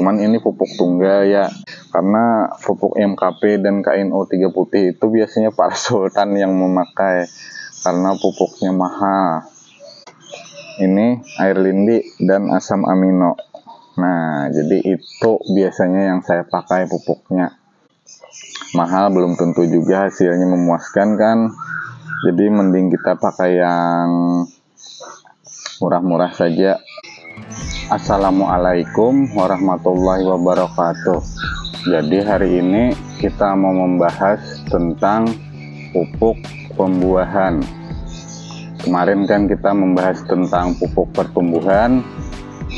cuman ini pupuk tunggal ya, karena pupuk MKP dan KNO 3 putih itu biasanya para sultan yang memakai karena pupuknya mahal. Ini air lindi dan asam amino. Nah, jadi itu biasanya yang saya pakai pupuknya. Mahal belum tentu juga hasilnya memuaskan kan. Jadi mending kita pakai yang murah-murah saja. Assalamualaikum warahmatullahi wabarakatuh. Jadi hari ini kita mau membahas tentang pupuk pembuahan. Kemarin kan kita membahas tentang pupuk pertumbuhan.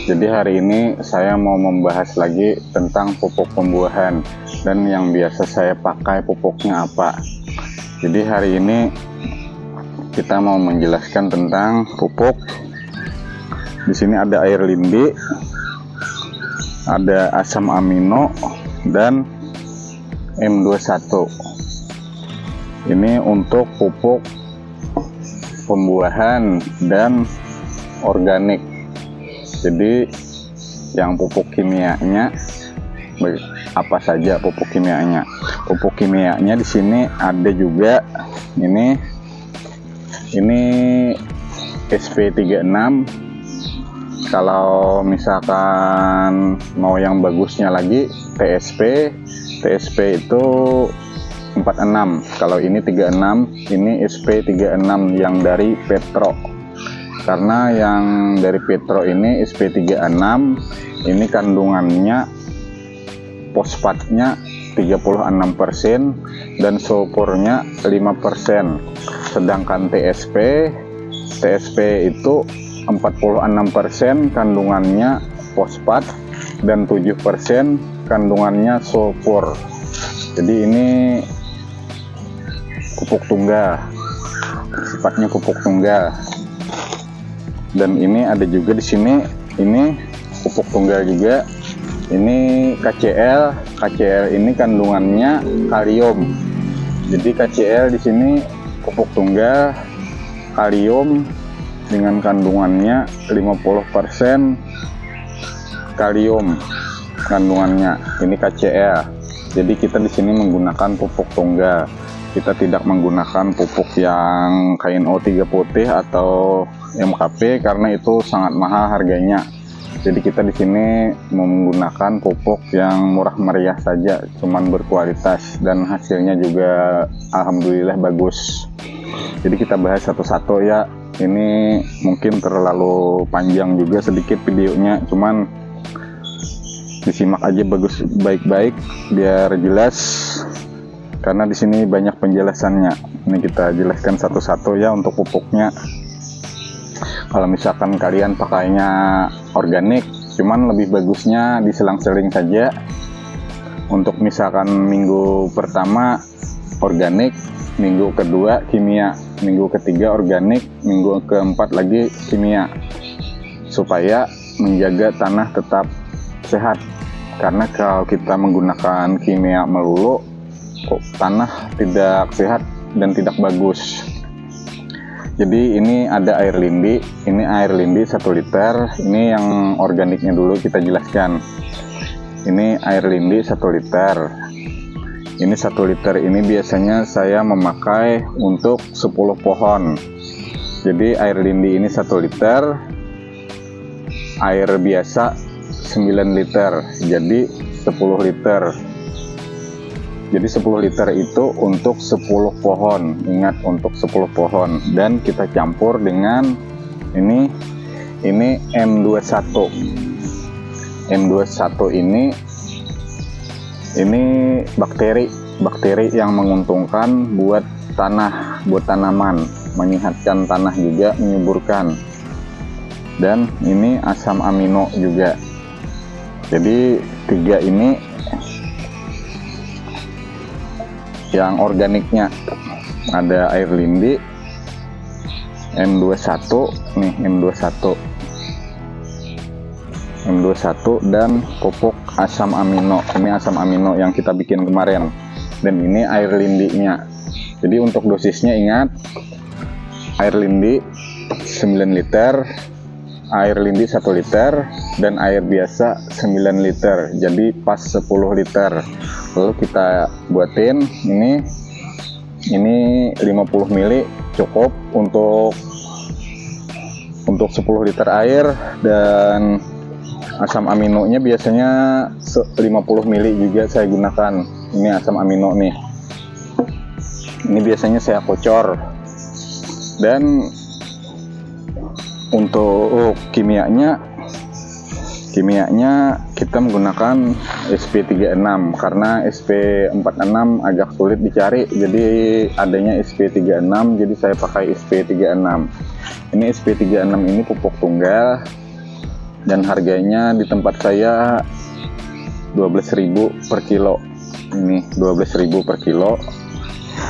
Jadi hari ini saya mau membahas lagi tentang pupuk pembuahan dan yang biasa saya pakai pupuknya apa. Jadi hari ini kita mau menjelaskan tentang pupuk. Di sini ada air lindi, ada asam amino dan M21. Ini untuk pupuk pembuahan dan organik. Jadi yang pupuk kimianya apa saja pupuk kimianya? Pupuk kimianya di sini ada juga ini SP36. Kalau misalkan mau yang bagusnya lagi TSP itu 46. Kalau ini 36, ini SP36 yang dari Petro. Karena yang dari Petro ini SP36 ini kandungannya fosfatnya 36% dan sulfurnya 5%. Sedangkan TSP itu 46% kandungannya fosfat dan 7% kandungannya sulfur. Jadi ini pupuk tunggal, sifatnya pupuk tunggal. Dan ini ada juga di sini, ini pupuk tunggal juga. Ini KCl ini kandungannya kalium. Jadi KCl di sini pupuk tunggal kalium dengan kandungannya 50% kalium kandungannya. Ini KCl. Jadi kita di sini menggunakan pupuk tunggal. Kita tidak menggunakan pupuk yang KNO 3 putih atau MKP karena itu sangat mahal harganya. Jadi kita di sini menggunakan pupuk yang murah meriah saja, cuman berkualitas dan hasilnya juga alhamdulillah bagus. Jadi kita bahas satu-satu ya. Ini mungkin terlalu panjang juga sedikit videonya, cuman disimak aja baik-baik biar jelas. Karena di sini banyak penjelasannya. Ini kita jelaskan satu-satu ya untuk pupuknya. Kalau misalkan kalian pakainya organik, cuman lebih bagusnya diselang-seling saja. Untuk misalkan minggu pertama organik, minggu kedua kimia, minggu ketiga organik, minggu keempat lagi kimia. Supaya menjaga tanah tetap sehat. Karena kalau kita menggunakan kimia melulu, tanah tidak sehat dan tidak bagus. Jadi ini ada air lindi, ini air lindi 1 liter. Ini yang organiknya dulu kita jelaskan. Ini air lindi 1 liter. Ini 1 liter ini biasanya saya memakai untuk 10 pohon. Jadi air lindi ini 1 liter, air biasa 9 liter, jadi 10 liter. Jadi 10 liter itu untuk 10 pohon. Ingat, untuk 10 pohon. Dan kita campur dengan ini M21. M21 ini bakteri yang menguntungkan buat tanah, buat tanaman, menyehatkan tanah juga, menyuburkan. Dan ini asam amino juga. Jadi 3 ini yang organiknya. Ada air lindi, M21 nih, M21 dan pupuk asam amino. Ini asam amino yang kita bikin kemarin. Dan ini air lindinya. Jadi untuk dosisnya ingat, air lindi 9 liter, air lindi 1 liter dan air biasa 9 liter, jadi pas 10 liter. Lalu kita buatin ini 50 ml cukup untuk 10 liter air, dan asam aminonya biasanya 50 ml juga saya gunakan. Ini asam amino nih, ini biasanya saya kocor. Dan untuk kimianya kita menggunakan SP36 karena SP46 agak sulit dicari, jadi adanya SP36, jadi saya pakai SP36. Ini SP36 ini pupuk tunggal dan harganya di tempat saya 12.000 per kilo. Ini 12.000 per kilo.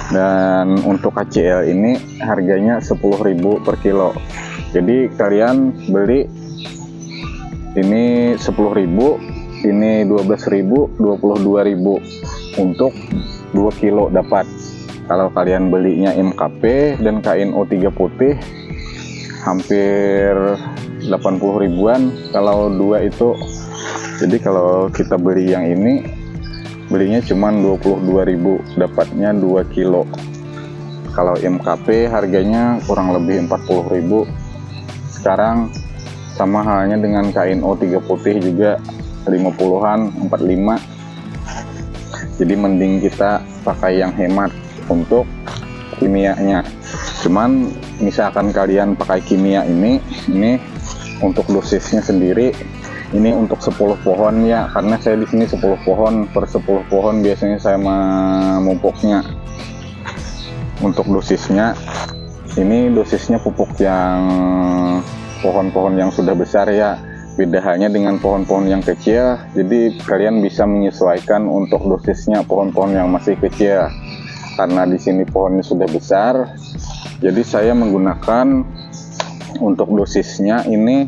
Dan untuk KCL ini harganya 10.000 per kilo. Jadi kalian beli ini 10.000, ini 12.000, 22.000 untuk 2 kilo dapat. Kalau kalian belinya MKP dan KNO 3 putih hampir 80 ribuan kalau 2 itu. Jadi kalau kita beli yang ini, belinya cuma 22.000, dapatnya 2 kilo. Kalau MKP harganya kurang lebih 40.000. Sekarang sama halnya dengan KNO 3 putih juga 50-an, 45. Jadi mending kita pakai yang hemat untuk kimianya. Cuman misalkan kalian pakai kimia ini untuk dosisnya sendiri, ini untuk 10 pohon ya, karena saya di sini 10 pohon, per 10 pohon biasanya saya memupuknya. Untuk dosisnya, ini dosisnya pupuk yang pohon-pohon yang sudah besar ya, beda halnya dengan pohon-pohon yang kecil. Jadi kalian bisa menyesuaikan untuk dosisnya pohon-pohon yang masih kecil. Karena di sini pohonnya sudah besar, jadi saya menggunakan untuk dosisnya ini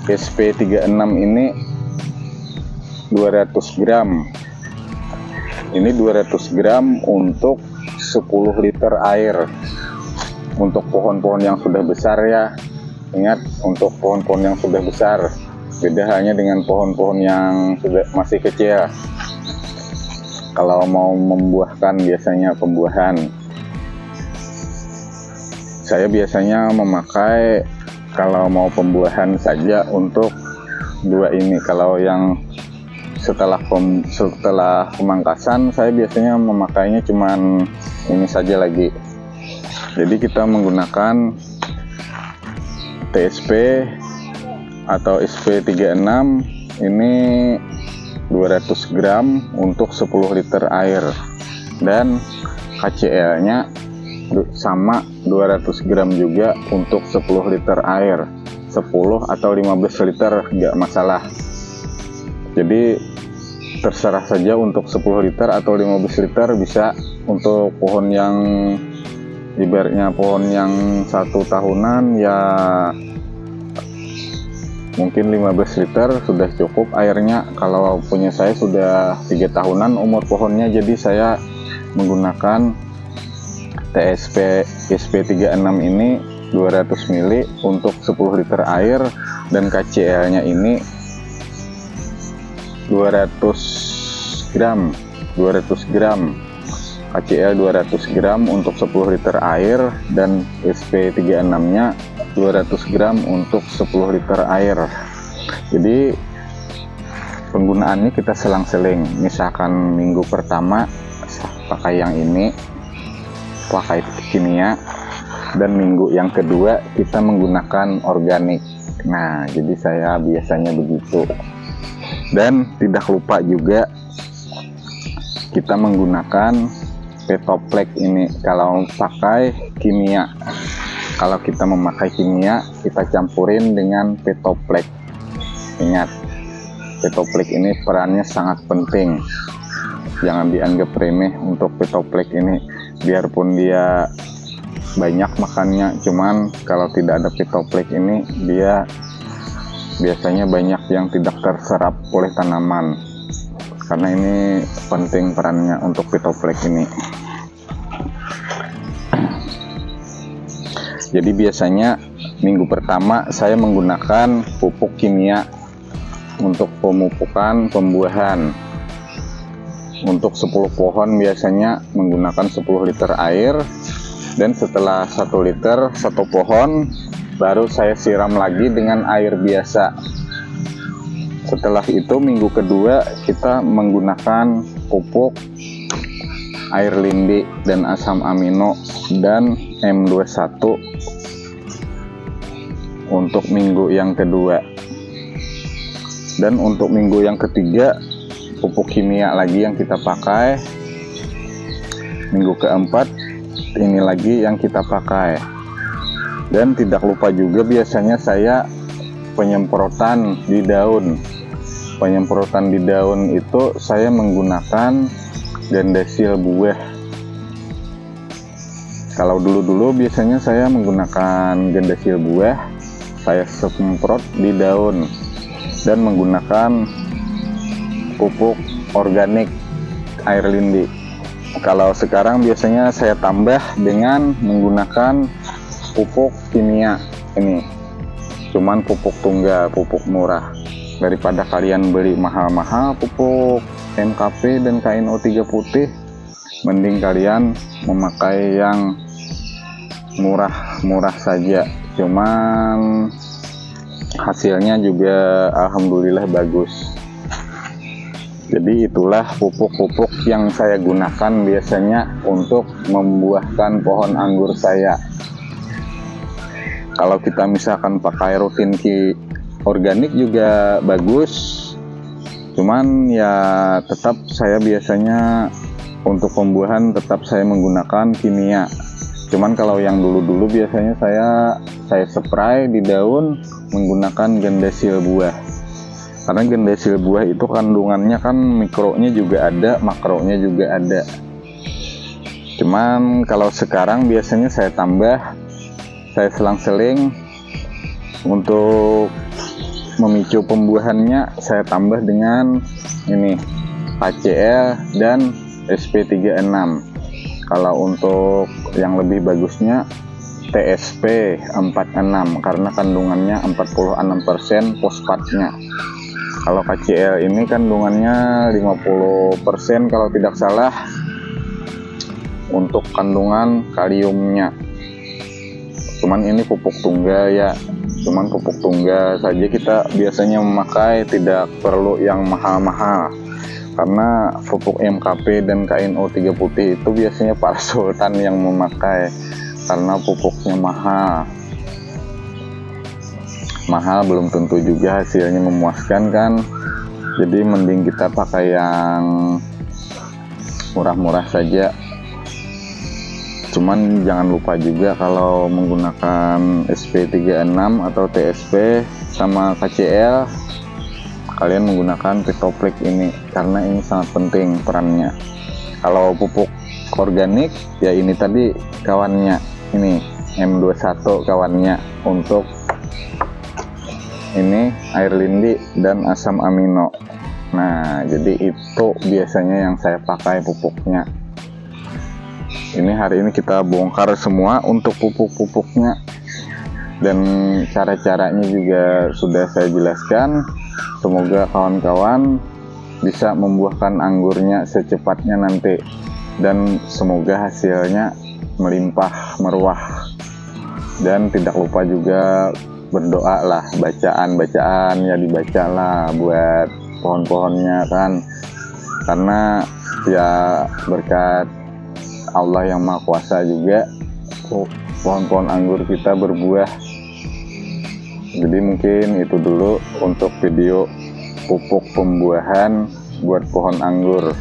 SP36 ini 200 gram. Ini 200 gram untuk 10 liter air. Untuk pohon-pohon yang sudah besar ya. Ingat, untuk pohon-pohon yang sudah besar, beda halnya dengan pohon-pohon yang masih kecil. Kalau mau membuahkan, biasanya pembuahan, saya biasanya memakai kalau mau pembuahan saja untuk 2 ini. Kalau yang setelah pemangkasan, saya biasanya memakainya cuman ini saja lagi. Jadi kita menggunakan TSP atau SP36 ini 200 gram untuk 10 liter air, dan KCL nya sama 200 gram juga untuk 10 liter air. 10 atau 15 liter nggak masalah, jadi terserah saja untuk 10 liter atau 15 liter bisa. Untuk pohon yang ibaratnya pohon yang 1 tahunan ya mungkin 15 liter sudah cukup airnya. Kalau punya saya sudah 3 tahunan umur pohonnya, jadi saya menggunakan TSP SP36 ini 200 ml untuk 10 liter air, dan KCL nya ini 200 gram KCL 200 gram untuk 10 liter air, dan SP36 nya 200 gram untuk 10 liter air. Jadi penggunaannya kita selang-seling. Misalkan minggu pertama pakai yang ini, pakai kimia, dan minggu yang kedua kita menggunakan organik. Nah, jadi saya biasanya begitu. Dan tidak lupa juga kita menggunakan Petoplex ini kalau pakai kimia. Kalau kita memakai kimia, kita campurin dengan Petoplex. Ingat, Petoplex ini perannya sangat penting. Jangan dianggap remeh untuk Petoplex ini. Biarpun dia banyak makannya, cuman kalau tidak ada Petoplex ini, dia biasanya banyak yang tidak terserap oleh tanaman. Karena ini penting perannya untuk Petoplex ini. Jadi biasanya minggu pertama saya menggunakan pupuk kimia untuk pemupukan pembuahan. Untuk 10 pohon biasanya menggunakan 10 liter air, dan setelah 1 liter 1 pohon baru saya siram lagi dengan air biasa. Setelah itu minggu kedua kita menggunakan pupuk air lindi dan asam amino dan M21 untuk minggu yang kedua. Dan untuk minggu yang ketiga pupuk kimia lagi yang kita pakai. Minggu keempat ini lagi yang kita pakai. Dan tidak lupa juga biasanya saya penyemprotan di daun. Penyemprotan di daun itu saya menggunakan gandasil buah. Kalau dulu biasanya saya menggunakan gandasil buah, saya semprot di daun dan menggunakan pupuk organik air lindi. Kalau sekarang biasanya saya tambah dengan menggunakan pupuk kimia ini, cuman pupuk tunggal, pupuk murah. Daripada kalian beli mahal-mahal pupuk MKP dan KNO3 putih, mending kalian memakai yang murah-murah saja. Cuman hasilnya juga alhamdulillah bagus. Jadi itulah pupuk-pupuk yang saya gunakan biasanya untuk membuahkan pohon anggur saya. Kalau kita misalkan pakai rutin organik juga bagus, cuman ya tetap saya biasanya untuk pembuahan tetap saya menggunakan kimia. Cuman kalau yang dulu biasanya saya spray di daun menggunakan gandasil buah, karena gandasil buah itu kandungannya kan mikronya juga ada, makronya juga ada. Cuman kalau sekarang biasanya saya tambah, saya selang-seling untuk memicu pembuahannya, saya tambah dengan ini HCl dan SP36. Kalau untuk yang lebih bagusnya TSP 46 karena kandungannya 46% fosfatnya. Kalau HCl ini kandungannya 50% kalau tidak salah untuk kandungan kaliumnya. Cuman ini pupuk tunggal ya. Cuman pupuk tunggal saja kita biasanya memakai, tidak perlu yang mahal-mahal. Karena pupuk MKP dan KNO3 putih itu biasanya para sultan yang memakai, karena pupuknya mahal. Mahal belum tentu juga hasilnya memuaskan kan. Jadi mending kita pakai yang murah-murah saja. Cuman jangan lupa juga kalau menggunakan SP36 atau TSP sama KCl, kalian menggunakan Pitoplik ini karena ini sangat penting perannya. Kalau pupuk organik ya ini tadi kawannya, ini M21 kawannya untuk ini air lindi dan asam amino. Nah, jadi itu biasanya yang saya pakai pupuknya. Ini hari ini kita bongkar semua untuk pupuk-pupuknya, dan cara-caranya juga sudah saya jelaskan. Semoga kawan-kawan bisa membuahkan anggurnya secepatnya nanti, dan semoga hasilnya melimpah meruah. Dan tidak lupa juga berdoa lah, bacaan ya dibacalah buat pohon-pohonnya kan, karena ya berkat Allah yang Maha Kuasa juga pohon-pohon anggur kita berbuah. Jadi mungkin itu dulu untuk video pupuk pembuahan buat pohon anggur.